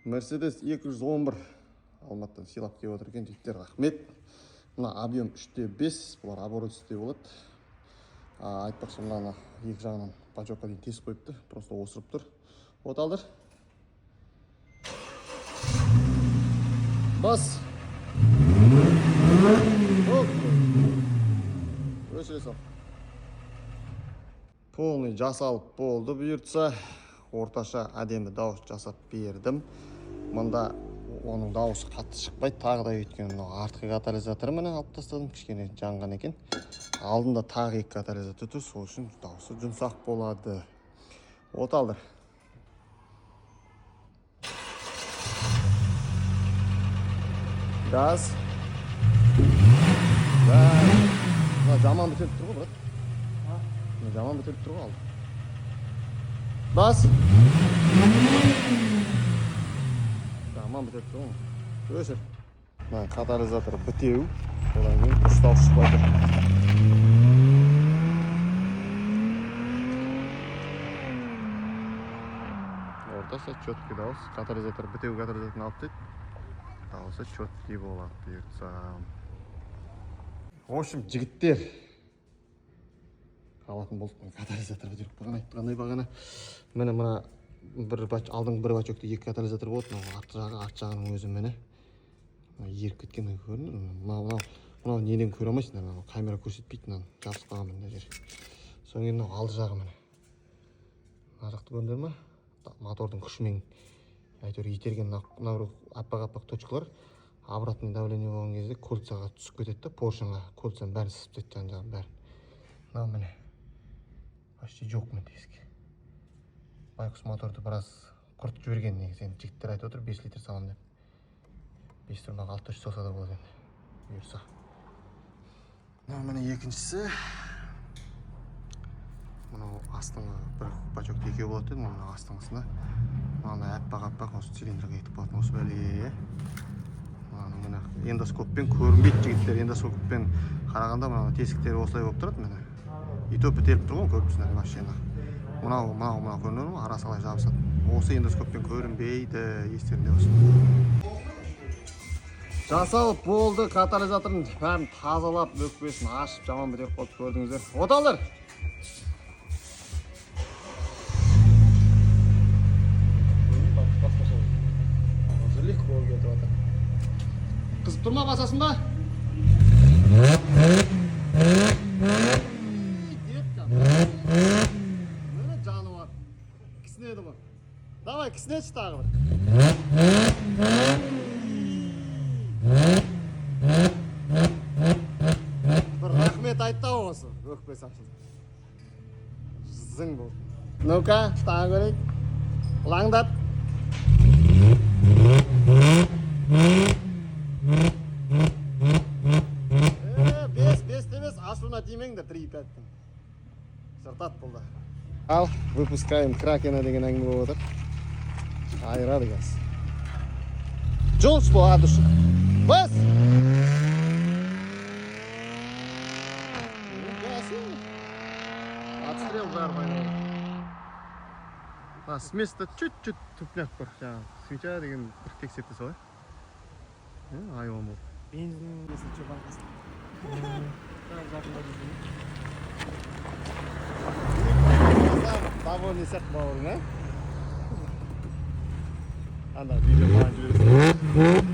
Mercedes 211 Алматыдан сыйлап келіп отыр екен. Жігіттер, рахмет. Мына объем 3/5, бұлар оборотсызде болады. Айтпақшы, мынаны екі жағынан бачокқа дейін тесіп қойыпты. Просто осырып тұр. Оталдыр. Бас. Өсіре сал. Полный жасалып болды бұйыртса. Орташа әдемі дауыс жасап бердім. Мұнда оның дауысы қатты шықпайды. Тағы да өйткені артқы катализатор міне алып тастадым. Кішкене жанған екен. Алдында тағы екі катализатор тұр. Сол үшін дауысы жұмсақ болады. Оталдыр. Газ. Жаман бітеліп тұр ғой, брат. Жаман бітеліп тұр ғой алды. Бас. Жаман бітеліп тұр ғой. Өсір. Катализатор бітеу. Одан кейін ұстау шықпайды. Ортасы четкий дауыс. Катализатор бітеу катализаторын алып дейді. Дауысы четкий болады бұйыртса. В общем, жігіттер. Алатын болдық. Катализатор бітіріп қойған айтқандай бағана. Міне мына алдың бір бачокта екі катализатор болады. Арт жағының өзі міне. Еріп кеткеннен көрінді. Мынау неден көре алмайсыңдар. Камера көрсетпейді. Жабысқаған мында жер. Соң кейін алды жағы міне. Мына жақты көрдіңдер ме? Мотордың күшімен әйтеуір итерген аппақ точкалар обратный давление болған кезде кольцаға түсіп кетеді. Поршынға кольцаның бәрін сызып тастайды жан-жағын бәрін. Мынау міне. Почти жоқ міне теске. Байқұс моторды біраз құртып жіберген негізі. Жігіттер айтып отыр 5 литр салам деп. 5 тұрмақ 6 салса да болады енді. Бұйырса. Мынау міне екіншісі. Мынау астыңғы бір бачокта екеу болады деді. Мынау астыңғысында. Мынау аппақ осы цилиндрға етіп болатын осы бәле. Мына эндоскоппен көрінбейді жігіттер. Эндоскоппен қарағанда мынау тесіктері осылай болып тұрады міне. И то бітеліп тұр ғой көріпсіңдер машина. Мынау көрінеді ме? Арасы қалай жабысады. Осы эндоскоппен көрінбейді. Естерінде болсын. Жасалып болды. Катализаторын бәрін тазалап, өкпесін ашып, жаман бітеліп қалды көрдіңіздер. Оталдар. Легко кетіп отыр. Қызып тұрма басасын ба? Мені жаны бар. Кісінеді бұл. Давай, кісінетші тағы бір. Бір рахмет айтты осы. Өкпесі ашылды. Зың болды. Ну-ка, тағы көрейік. Лаңдат. Бес демес, ашуына тимеңдер 3-5-тің. Жыртат болды. Ал, выпускаем кракена деген әңгіме болып отыр. Айырады газ. Жол что, адушық. Бас! Отстрел бәрі байнады. С места чуть-чуть тупняк бар. Свеча деген бір тексепті солай. Айуан болды. Бензин несінші банкасы. Довольный сияқты бауырың, а? Анда видео маған жібересің.